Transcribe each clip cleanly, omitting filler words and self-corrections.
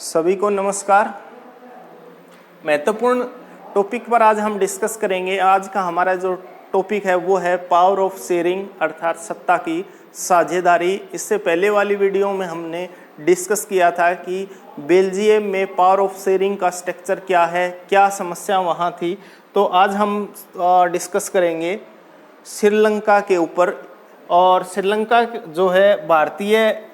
सभी को नमस्कार। महत्वपूर्ण टॉपिक पर आज हम डिस्कस करेंगे। आज का हमारा जो टॉपिक है वो है पावर ऑफ शेयरिंग अर्थात सत्ता की साझेदारी। इससे पहले वाली वीडियो में हमने डिस्कस किया था कि बेल्जियम में पावर ऑफ शेयरिंग का स्ट्रक्चर क्या है, क्या समस्या वहाँ थी। तो आज हम डिस्कस करेंगे श्रीलंका के ऊपर। और श्रीलंका जो है भारतीय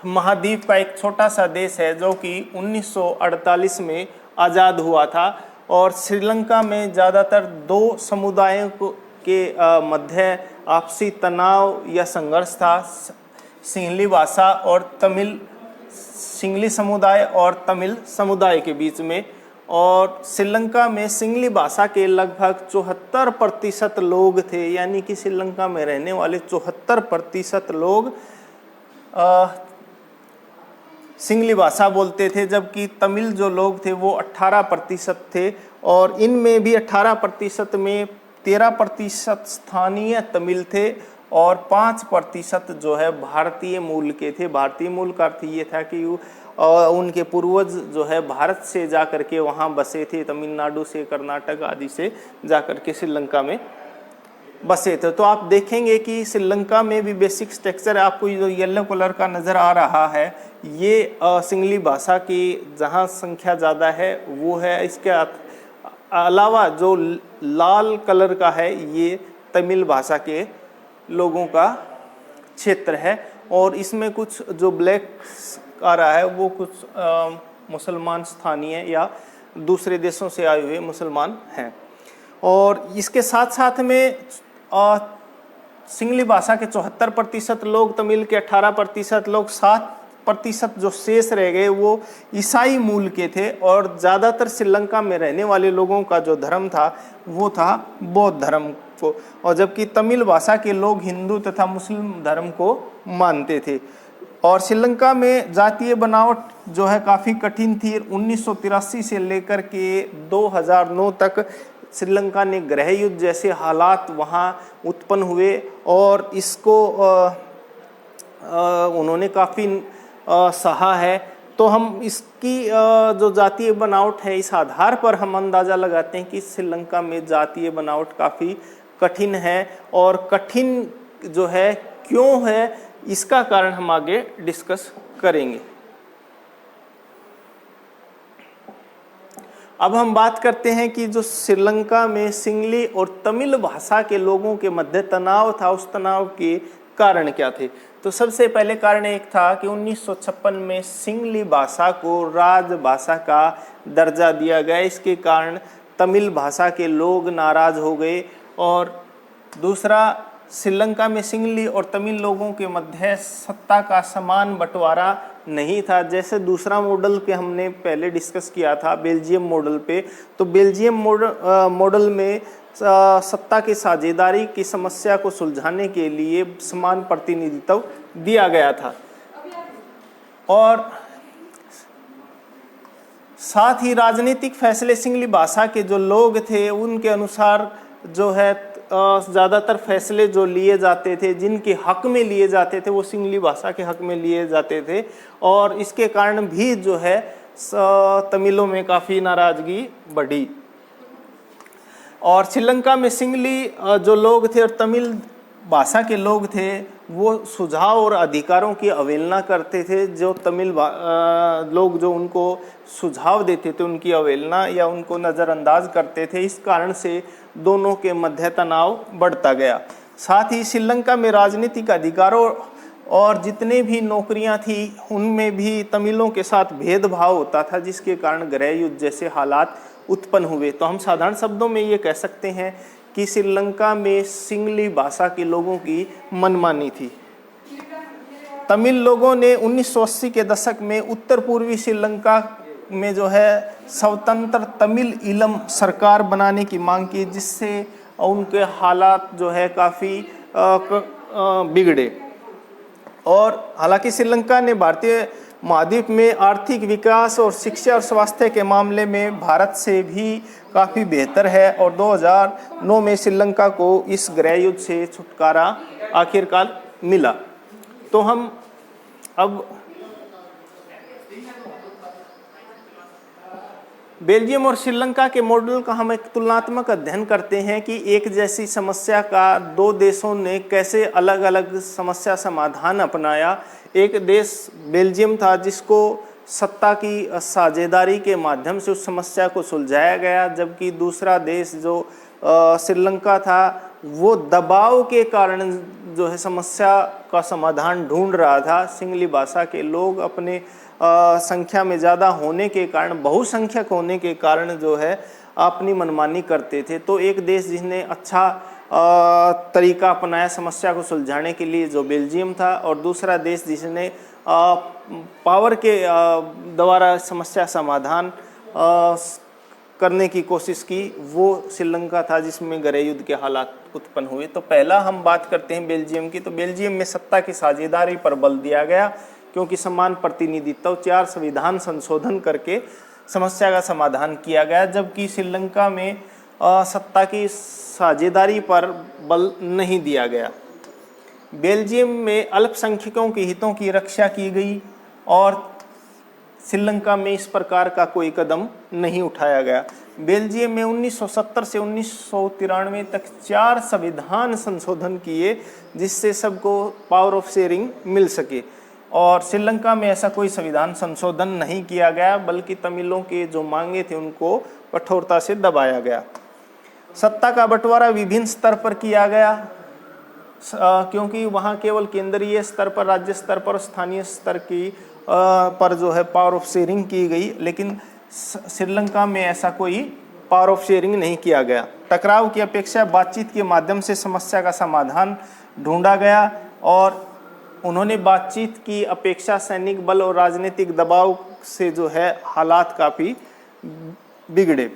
महाद्वीप का एक छोटा सा देश है जो कि 1948 में आज़ाद हुआ था। और श्रीलंका में ज़्यादातर दो समुदायों के मध्य आपसी तनाव या संघर्ष था, सिंहली भाषा और तमिल, सिंहली समुदाय और तमिल समुदाय के बीच में। और श्रीलंका में सिंहली भाषा के लगभग 74% लोग थे, यानी कि श्रीलंका में रहने वाले 74% लोग सिंहली भाषा बोलते थे, जबकि तमिल जो लोग थे वो 18% थे। और इनमें भी 18% में 13% स्थानीय तमिल थे और 5% जो है भारतीय मूल के थे। भारतीय मूल का अर्थ ये था कि उनके पूर्वज जो है भारत से जाकर के वहाँ बसे थे, तमिलनाडु से, कर्नाटक आदि से जाकर के श्रीलंका में बसे थे। तो आप देखेंगे कि श्रीलंका में भी बेसिक स्ट्रक्चर आपको जो येलो कलर का नज़र आ रहा है ये सिंहली भाषा की जहाँ संख्या ज़्यादा है वो है। इसके अलावा जो लाल कलर का है ये तमिल भाषा के लोगों का क्षेत्र है। और इसमें कुछ जो ब्लैक आ रहा है वो कुछ मुसलमान स्थानीय या दूसरे देशों से आए हुए मुसलमान हैं। और इसके साथ साथ में सिंहली भाषा के 74% लोग, तमिल के 18% लोग, 7% जो शेष रह गए वो ईसाई मूल के थे। और ज़्यादातर श्रीलंका में रहने वाले लोगों का जो धर्म था वो था बौद्ध धर्म को, और जबकि तमिल भाषा के लोग हिंदू तथा मुस्लिम धर्म को मानते थे। और श्रीलंका में जातीय बनावट जो है काफ़ी कठिन थी। 1983 से लेकर के 2009 तक श्रीलंका ने गृह युद्ध जैसे हालात वहाँ उत्पन्न हुए और इसको उन्होंने काफ़ी सहा है। तो हम इसकी जो जातीय बनावट है इस आधार पर हम अंदाज़ा लगाते हैं कि श्रीलंका में जातीय बनावट काफ़ी कठिन है। और कठिन जो है क्यों है इसका कारण हम आगे डिस्कस करेंगे। अब हम बात करते हैं कि जो श्रीलंका में सिंहली और तमिल भाषा के लोगों के मध्य तनाव था, उस तनाव के कारण क्या थे। तो सबसे पहले कारण एक था कि 1956 में सिंहली भाषा को राजभाषा का दर्जा दिया गया। इसके कारण तमिल भाषा के लोग नाराज हो गए। और दूसरा, श्रीलंका में सिंहली और तमिल लोगों के मध्य सत्ता का समान बंटवारा नहीं था, जैसे दूसरा मॉडल के हमने पहले डिस्कस किया था बेल्जियम मॉडल पे। तो बेल्जियम मॉडल में सत्ता की साझेदारी की समस्या को सुलझाने के लिए समान प्रतिनिधित्व दिया गया था। और साथ ही राजनीतिक फैसले सिंहली भाषा के जो लोग थे उनके अनुसार जो है ज़्यादातर फैसले जो लिए जाते थे, जिनके हक में लिए जाते थे, वो सिंहली भाषा के हक में लिए जाते थे। और इसके कारण भी जो है तमिलों में काफ़ी नाराज़गी बढ़ी। और श्रीलंका में सिंहली जो लोग थे और तमिल भाषा के लोग थे वो सुझाव और अधिकारों की अवहेलना करते थे। जो तमिल लोग जो उनको सुझाव देते थे उनकी अवहेलना या उनको नज़रअंदाज करते थे। इस कारण से दोनों के मध्य तनाव बढ़ता गया। साथ ही श्रीलंका में राजनीतिक अधिकारों और जितने भी नौकरियां थी उनमें भी तमिलों के साथ भेदभाव होता था, जिसके कारण गृह युद्ध जैसे हालात उत्पन्न हुए। तो हम साधारण शब्दों में ये कह सकते हैं कि श्रीलंका में सिंहली भाषा के लोगों की मनमानी थी। तमिल लोगों ने 1980 के दशक में उत्तर पूर्वी श्रीलंका में जो है स्वतंत्र तमिल ईलम सरकार बनाने की मांग की, जिससे उनके हालात जो है काफ़ी बिगड़े। और हालांकि श्रीलंका ने भारतीय महाद्वीप में आर्थिक विकास और शिक्षा और स्वास्थ्य के मामले में भारत से भी काफ़ी बेहतर है। और 2009 में श्रीलंका को इस गृह युद्ध से छुटकारा आखिरकार मिला। तो हम अब बेल्जियम और श्रीलंका के मॉडल का हम एक तुलनात्मक अध्ययन करते हैं कि एक जैसी समस्या का दो देशों ने कैसे अलग अलग समस्या समाधान अपनाया। एक देश बेल्जियम था जिसको सत्ता की साझेदारी के माध्यम से उस समस्या को सुलझाया गया, जबकि दूसरा देश जो श्रीलंका था वो दबाव के कारण जो है समस्या का समाधान ढूंढ रहा था। सिंगली भाषा के लोग अपने संख्या में ज़्यादा होने के कारण, बहुसंख्यक होने के कारण जो है अपनी मनमानी करते थे। तो एक देश जिसने अच्छा तरीका अपनाया समस्या को सुलझाने के लिए जो बेल्जियम था, और दूसरा देश जिसने पावर के द्वारा समस्या समाधान करने की कोशिश की वो श्रीलंका था, जिसमें गृह युद्ध के हालात उत्पन्न हुए। तो पहला हम बात करते हैं बेल्जियम की। तो बेल्जियम में सत्ता की साझेदारी पर बल दिया गया, क्योंकि समान प्रतिनिधित्व 4 संविधान संशोधन करके समस्या का समाधान किया गया, जबकि श्रीलंका में सत्ता की साझेदारी पर बल नहीं दिया गया। बेल्जियम में अल्पसंख्यकों के हितों की रक्षा की गई और श्रीलंका में इस प्रकार का कोई कदम नहीं उठाया गया। बेल्जियम में 1970 से 1993 तक 4 संविधान संशोधन किए जिससे सबको पावर ऑफ शेयरिंग मिल सके, और श्रीलंका में ऐसा कोई संविधान संशोधन नहीं किया गया, बल्कि तमिलों के जो मांगे थे उनको कठोरता से दबाया गया। सत्ता का बंटवारा विभिन्न स्तर पर किया गया, क्योंकि वहाँ केवल केंद्रीय स्तर पर, राज्य स्तर पर, स्थानीय स्तर की पर जो है पावर ऑफ शेयरिंग की गई, लेकिन श्रीलंका में ऐसा कोई पावर ऑफ शेयरिंग नहीं किया गया। टकराव की अपेक्षा बातचीत के माध्यम से समस्या का समाधान ढूंढा गया, और उन्होंने बातचीत की अपेक्षा सैनिक बल और राजनीतिक दबाव से जो है हालात काफ़ी बिगड़े।